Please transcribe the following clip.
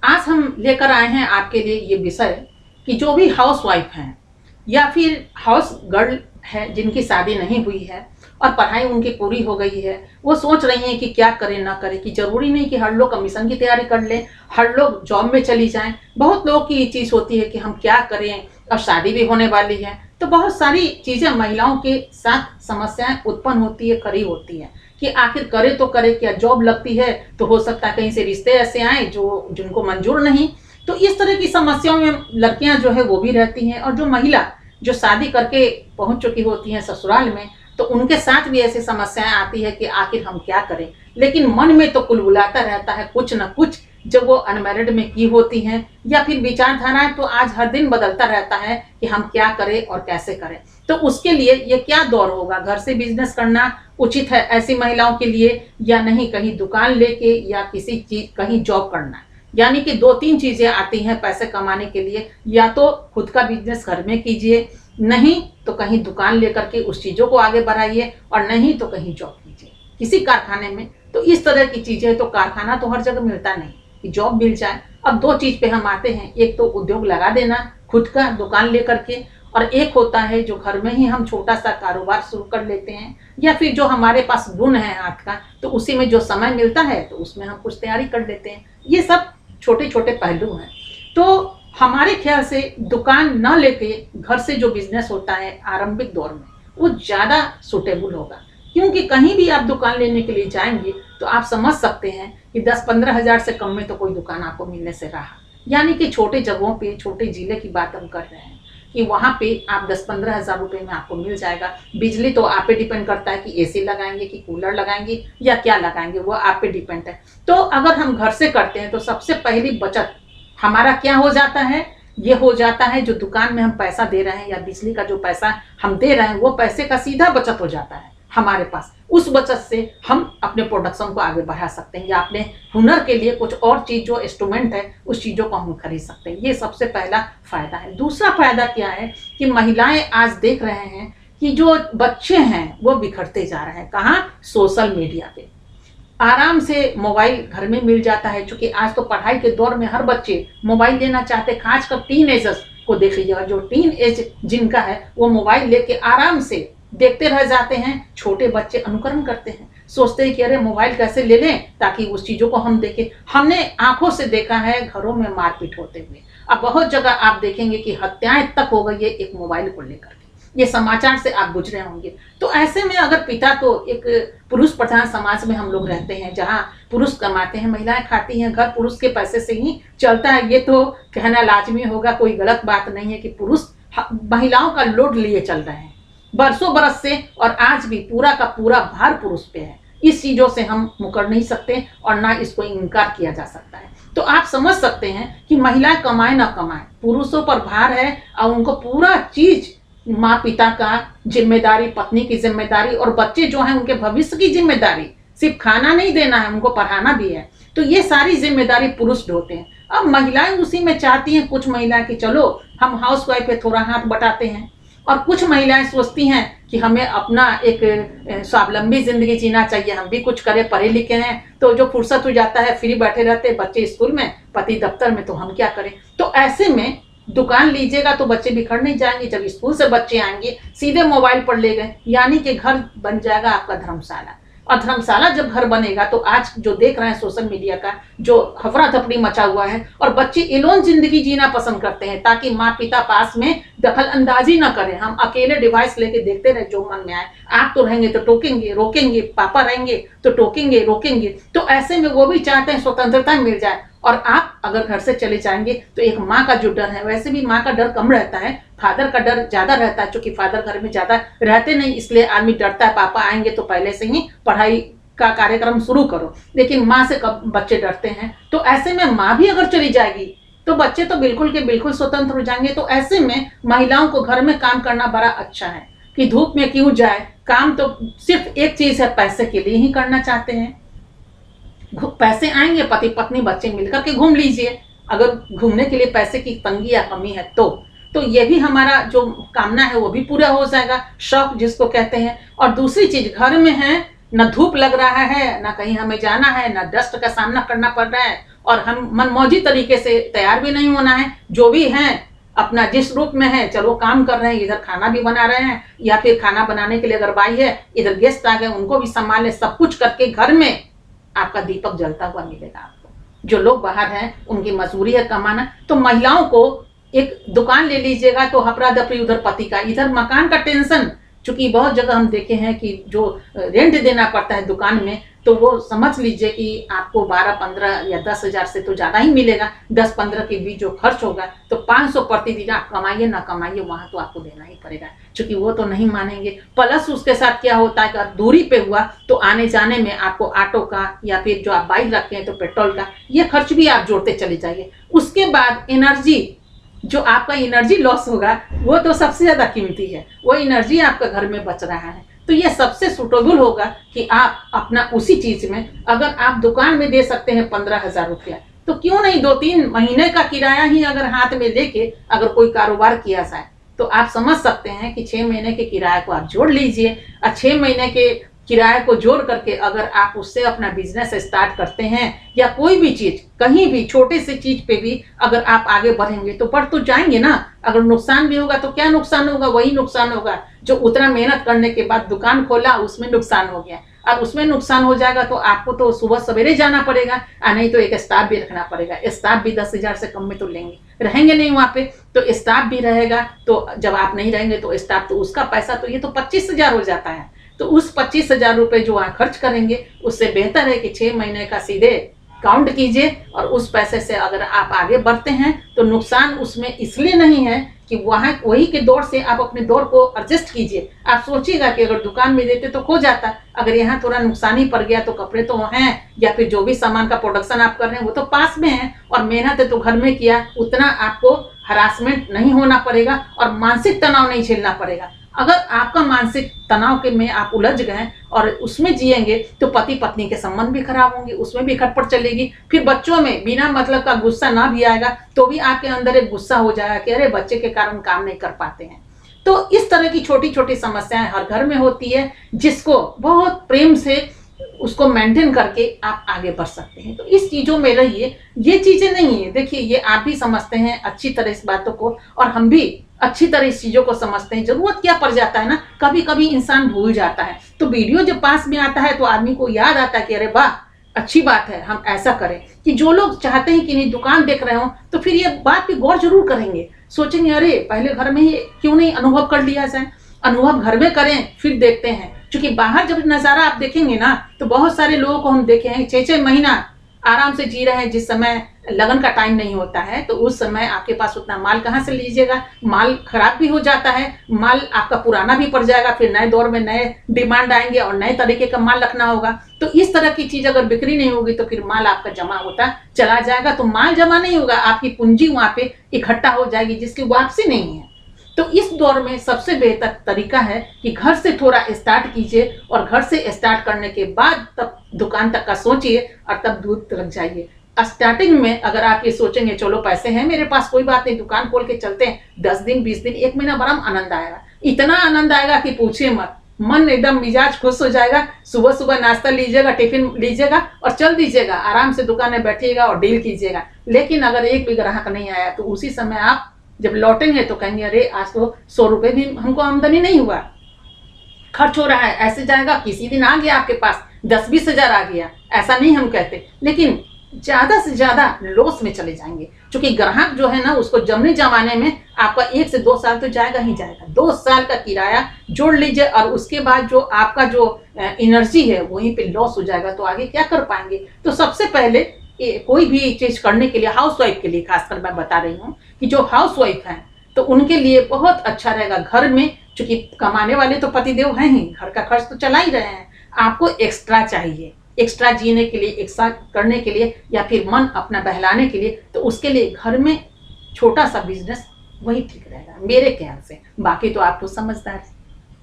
आज हम लेकर आए हैं आपके लिए ये विषय कि जो भी हाउस वाइफ हैं या फिर हाउस गर्ल है जिनकी शादी नहीं हुई है और पढ़ाई उनकी पूरी हो गई है, वो सोच रही हैं कि क्या करें ना करें, कि जरूरी नहीं कि हर लोग कमीशन की तैयारी कर लें, हर लोग जॉब में चली जाएं। बहुत लोगों की ये चीज़ होती है कि हम क्या करें, अब शादी भी होने वाली है, तो बहुत सारी चीज़ें महिलाओं के साथ समस्याएं उत्पन्न होती है, खड़ी होती है कि आखिर करे तो करे क्या। जॉब लगती है तो हो सकता है कहीं से रिश्ते ऐसे आए जो जिनको मंजूर नहीं। तो इस तरह की समस्याओं में लड़कियां जो है वो भी रहती हैं, और जो महिला जो शादी करके पहुंच चुकी होती हैं ससुराल में, तो उनके साथ भी ऐसी समस्याएं आती है कि आखिर हम क्या करें। लेकिन मन में तो कुलबुलाता रहता है कुछ न कुछ, जब वो अनमैरिड में की होती हैं, या फिर विचारधाराएं तो आज हर दिन बदलता रहता है कि हम क्या करें और कैसे करें। तो उसके लिए ये क्या दौर होगा, घर से बिजनेस करना उचित है ऐसी महिलाओं के लिए या नहीं, कहीं दुकान लेके या किसी चीज कहीं जॉब करना। यानी कि दो तीन चीजें आती हैं पैसे कमाने के लिए, या तो खुद का बिजनेस घर में कीजिए, नहीं तो कहीं दुकान लेकर के उस चीजों को आगे बढ़ाइए, और नहीं तो कहीं जॉब कीजिए किसी कारखाने में। तो इस तरह की चीजें, तो कारखाना तो हर जगह मिलता नहीं कि जॉब मिल जाए। अब दो चीज पे हम आते हैं, एक तो उद्योग लगा देना खुद का दुकान लेकर के, और एक होता है जो घर में ही हम छोटा सा कारोबार शुरू कर लेते हैं, या फिर जो हमारे पास गुण है हाथ का, तो उसी में जो समय मिलता है तो उसमें हम कुछ तैयारी कर लेते हैं। ये सब छोटे छोटे पहलू हैं। तो हमारे ख्याल से दुकान न लेके घर से जो बिजनेस होता है आरंभिक दौर में, वो ज़्यादा सुटेबल होगा। क्योंकि कहीं भी आप दुकान लेने के लिए जाएंगे तो आप समझ सकते हैं कि 10-15 हज़ार से कम में तो कोई दुकान आपको मिलने से रहा। यानी कि छोटे जगहों पे, छोटे जिले की बात हम कर रहे हैं कि वहाँ पे आप 10-15 हज़ार रुपये में आपको मिल जाएगा। बिजली तो आप पे डिपेंड करता है कि एसी लगाएंगे कि कूलर लगाएंगे या क्या लगाएंगे, वो आप पे डिपेंड है। तो अगर हम घर से करते हैं तो सबसे पहली बचत हमारा क्या हो जाता है, ये हो जाता है जो दुकान में हम पैसा दे रहे हैं या बिजली का जो पैसा हम दे रहे हैं, वो पैसे का सीधा बचत हो जाता है हमारे पास। उस बचत से हम अपने प्रोडक्शन को आगे बढ़ा सकते हैं, या अपने हुनर के लिए कुछ और चीज जो इंस्ट्रूमेंट है उस चीजों को हम खरीद सकते हैं। ये सबसे पहला फायदा है। दूसरा फायदा क्या है कि महिलाएं आज देख रहे हैं कि जो बच्चे हैं वो बिखरते जा रहे हैं। कहाँ? सोशल मीडिया पे। आराम से मोबाइल घर में मिल जाता है, क्योंकि आज तो पढ़ाई के दौर में हर बच्चे मोबाइल लेना चाहते हैं। खासकर टीन एजर्स को देख लीजिएगा, जो टीन एज जिनका है वो मोबाइल लेके आराम से देखते रह जाते हैं। छोटे बच्चे अनुकरण करते हैं, सोचते हैं कि अरे मोबाइल कैसे ले लें ताकि उस चीजों को हम देखें। हमने आंखों से देखा है घरों में मारपीट होते हुए। अब बहुत जगह आप देखेंगे कि हत्याएं तक हो गई है एक मोबाइल को लेकर के। ये समाचार से आप गुजरे होंगे। तो ऐसे में अगर पिता, तो एक पुरुष प्रधान समाज में हम लोग रहते हैं जहाँ पुरुष कमाते हैं, महिलाएं खाती हैं, घर पुरुष के पैसे से ही चलता है। ये तो कहना लाजमी होगा, कोई गलत बात नहीं है कि पुरुष महिलाओं का लोड लिए चल रहे हैं बरसों बरस से, और आज भी पूरा का पूरा भार पुरुष पे है। इस चीजों से हम मुकर नहीं सकते और ना इसको इनकार किया जा सकता है। तो आप समझ सकते हैं कि महिलाएं कमाए ना कमाए, पुरुषों पर भार है, और उनको पूरा चीज माँ पिता का जिम्मेदारी, पत्नी की जिम्मेदारी, और बच्चे जो हैं उनके भविष्य की जिम्मेदारी। सिर्फ खाना नहीं देना है, उनको पढ़ाना भी है। तो ये सारी जिम्मेदारी पुरुष ढोते हैं। अब महिलाएं उसी में चाहती हैं, कुछ महिलाएं कि चलो हम हाउस वाइफ पे थोड़ा हाथ बटाते हैं, और कुछ महिलाएं सोचती हैं कि हमें अपना एक स्वावलंबी जिंदगी जीना चाहिए, हम भी कुछ करें, पढ़े लिखे हैं तो जो फुर्सत हो जाता है फ्री बैठे रहते हैं, बच्चे स्कूल में, पति दफ्तर में, तो हम क्या करें। तो ऐसे में दुकान लीजिएगा तो बच्चे बिखर नहीं जाएंगे। जब स्कूल से बच्चे आएंगे सीधे मोबाइल पर ले गए, यानी कि घर बन जाएगा आपका धर्मशाला। और धर्मशाला जब घर बनेगा तो आज जो देख रहे हैं सोशल मीडिया का जो हफड़ा थपड़ी मचा हुआ है, और बच्चे एलोन जिंदगी जीना पसंद करते हैं ताकि माँ पिता पास में दखल अंदाजी न करें। हम अकेले डिवाइस लेके देखते रहे जो मन में आए। आप तो रहेंगे तो टोकेंगे रोकेंगे, पापा रहेंगे तो टोकेंगे रोकेंगे। तो ऐसे में वो भी चाहते हैं स्वतंत्रता मिल जाए, और आप अगर घर से चले जाएंगे तो एक माँ का जो डर है, वैसे भी माँ का डर कम रहता है, फादर का डर ज्यादा रहता है, क्योंकि फादर घर में ज्यादा रहते नहीं, इसलिए आदमी डरता है पापा आएंगे तो पहले से ही पढ़ाई का कार्यक्रम शुरू करो। लेकिन माँ से कब बच्चे डरते हैं। तो ऐसे में माँ भी अगर चली जाएगी तो बच्चे तो बिल्कुल के बिल्कुल स्वतंत्र हो जाएंगे। तो ऐसे में महिलाओं को घर में काम करना बड़ा अच्छा है कि धूप में क्यों जाए, काम तो सिर्फ एक चीज है, पैसे के लिए ही करना चाहते हैं। पैसे आएंगे, पति पत्नी बच्चे मिलकर के घूम लीजिए। अगर घूमने के लिए पैसे की तंगी या कमी है तो ये भी हमारा जो कामना है वो भी पूरा हो जाएगा, शौक जिसको कहते हैं। और दूसरी चीज, घर में है, न धूप लग रहा है, न कहीं हमें जाना है, न डस्ट का सामना करना पड़ रहा है, और हम मनमौजी तरीके से तैयार भी नहीं होना है। जो भी हैं अपना जिस रूप में है, चलो काम कर रहे हैं, इधर खाना भी बना रहे हैं, या फिर खाना बनाने के लिए अगर बाई है, इधर गेस्ट आ गए उनको भी संभाल ले, सब कुछ करके घर में आपका दीपक जलता हुआ मिलेगा आपको। जो लोग बाहर हैं उनकी मजबूरी है कमाना, तो महिलाओं को एक दुकान ले लीजिएगा तो हपरा दपरी, उधर पति का, इधर मकान का टेंशन। चूंकि बहुत जगह हम देखे हैं कि जो रेंट देना पड़ता है दुकान में, तो वो समझ लीजिए कि आपको 12-15 या 10,000 से तो ज़्यादा ही मिलेगा। 10-15 के बीच जो खर्च होगा, तो 500 प्रतिदिन आप कमाइए ना कमाइए, वहाँ तो आपको देना ही पड़ेगा, क्योंकि वो तो नहीं मानेंगे। प्लस उसके साथ क्या होता है कि दूरी पे हुआ तो आने जाने में आपको ऑटो का या फिर जो आप बाइक रखते हैं तो पेट्रोल का, ये खर्च भी आप जोड़ते चले जाइए। उसके बाद एनर्जी, जो आपका एनर्जी लॉस होगा वो तो सबसे ज्यादा कीमती है, वो एनर्जी आपका घर में बच रहा है। तो ये सबसे सुटेबल होगा कि आप अपना उसी चीज में, अगर आप दुकान में दे सकते हैं 15,000 रुपया, तो क्यों नहीं 2-3 महीने का किराया ही अगर हाथ में लेके अगर कोई कारोबार किया जाए, तो आप समझ सकते हैं कि 6 महीने के किराए को आप जोड़ लीजिए, और 6 महीने के किराए को जोड़ करके अगर आप उससे अपना बिजनेस स्टार्ट करते हैं, या कोई भी चीज, कहीं भी छोटे से चीज पे भी अगर आप आगे बढ़ेंगे तो बढ़ तो जाएंगे ना। अगर नुकसान भी होगा तो क्या नुकसान होगा, वही नुकसान होगा जो उतना मेहनत करने के बाद दुकान खोला उसमें नुकसान हो गया। और उसमें नुकसान हो जाएगा तो आपको तो सुबह सवेरे जाना पड़ेगा, और नहीं तो एक स्टाफ भी रखना पड़ेगा। स्टाफ भी 10,000 से कम में तो लेंगे, रहेंगे नहीं वहाँ पे, तो स्टाफ भी रहेगा। तो जब आप नहीं रहेंगे तो स्टाफ, तो उसका पैसा तो ये तो 25,000 हो जाता है। तो उस 25,000 रुपये जो आप खर्च करेंगे, उससे बेहतर है कि 6 महीने का सीधे काउंट कीजिए, और उस पैसे से अगर आप आगे बढ़ते हैं तो नुकसान उसमें इसलिए नहीं है कि वहाँ वही के दौर से आप अपने दौर को एडजस्ट कीजिए। आप सोचिएगा कि अगर दुकान में देते तो खो जाता, अगर यहाँ थोड़ा नुकसान ही पड़ गया तो कपड़े तो हैं, या फिर जो भी सामान का प्रोडक्शन आप कर रहे हैं वो तो पास में है, और मेहनत है तो घर में किया, उतना आपको हरासमेंट नहीं होना पड़ेगा और मानसिक तनाव नहीं झेलना पड़ेगा। अगर आपका मानसिक तनाव के में आप उलझ गए और उसमें जिएंगे तो पति पत्नी के संबंध भी खराब होंगे, उसमें भी खटपट चलेगी। फिर बच्चों में बिना मतलब का गुस्सा ना भी आएगा तो भी आपके अंदर एक गुस्सा हो जाएगा कि अरे बच्चे के कारण काम नहीं कर पाते हैं। तो इस तरह की छोटी छोटी समस्याएं हर घर में होती है, जिसको बहुत प्रेम से उसको मेंटेन करके आप आगे बढ़ सकते हैं। तो इस चीजों में रहिए, ये चीजें नहीं है, देखिए ये आप भी समझते हैं अच्छी तरह इस बातों को, और हम भी अच्छी तरह इस चीजों को समझते हैं। जरूरत क्या पड़ जाता है ना, कभी कभी इंसान भूल जाता है, तो वीडियो जब पास में आता है तो आदमी को याद आता है कि अरे वाह अच्छी बात है, हम ऐसा करें। कि जो लोग चाहते हैं कि नहीं दुकान देख रहे हो तो फिर ये बात पे गौर जरूर करेंगे, सोचेंगे अरे पहले घर में ही क्यों नहीं अनुभव कर लिया जाए। अनुभव घर में करें फिर देखते हैं, क्योंकि बाहर जब नजारा आप देखेंगे ना तो बहुत सारे लोगों को हम देखे हैं 6-6 महीना आराम से जी रहे हैं, जिस समय लगन का टाइम नहीं होता है तो उस समय आपके पास उतना माल कहाँ से लीजिएगा, माल खराब भी हो जाता है, माल आपका पुराना भी पड़ जाएगा, फिर नए दौर में नए डिमांड आएंगे और नए तरीके का माल रखना होगा। तो इस तरह की चीज अगर बिक्री नहीं होगी तो फिर माल आपका जमा होता चला जाएगा, तो माल जमा नहीं होगा, आपकी पूंजी वहां पे इकट्ठा हो जाएगी जिसकी वापसी नहीं है। तो इस दौर में सबसे बेहतर तरीका है कि घर से थोड़ा स्टार्ट कीजिए, और घर से स्टार्ट करने के बाद तब दुकान तक का सोचिए और तब दूर तक जाइए। स्टार्टिंग में अगर आप ये सोचेंगे चलो पैसे हैं मेरे पास, कोई बात नहीं दुकान खोल के चलते हैं, 10 दिन 20 दिन 1 महीना बड़ा आनंद आएगा, इतना आनंद आएगा कि पूछिए मत, मन एकदम मिजाज खुश हो जाएगा। सुबह सुबह नाश्ता लीजिएगा, टिफिन लीजिएगा और चल दीजिएगा, आराम से दुकान में बैठिएगा और डील कीजिएगा। लेकिन अगर एक भी ग्राहक नहीं आया तो उसी समय आप जब लौटेंगे तो कहेंगे अरे आज तो 100 रुपए भी हमको आमदनी नहीं हुआ, खर्च हो रहा है, ऐसे जाएगा। किसी दिन आ गया आपके पास 10-20 हजार आ गया, ऐसा नहीं हम कहते, लेकिन ज्यादा से ज्यादा लॉस में चले जाएंगे, क्योंकि ग्राहक जो है ना उसको जमने जमाने में आपका 1 से 2 साल तो जाएगा ही जाएगा। 2 साल का किराया जोड़ लीजिए और उसके बाद जो आपका जो एनर्जी है वहीं पे लॉस हो जाएगा, तो आगे क्या कर पाएंगे। तो सबसे पहले कोई भी चीज करने के लिए, हाउस वाइफ के लिए खासकर मैं बता रही हूँ कि जो हाउस वाइफ है तो उनके लिए बहुत अच्छा रहेगा घर में, क्योंकि कमाने वाले तो पतिदेव हैं ही, घर का खर्च तो चला ही रहे हैं, आपको एक्स्ट्रा चाहिए, एक्स्ट्रा जीने के लिए, एक्स्ट्रा करने के लिए, या फिर मन अपना बहलाने के लिए, तो उसके लिए घर में छोटा सा बिजनेस वही ठीक रहेगा मेरे ख्याल से। बाकी तो आप तो समझदार हैं।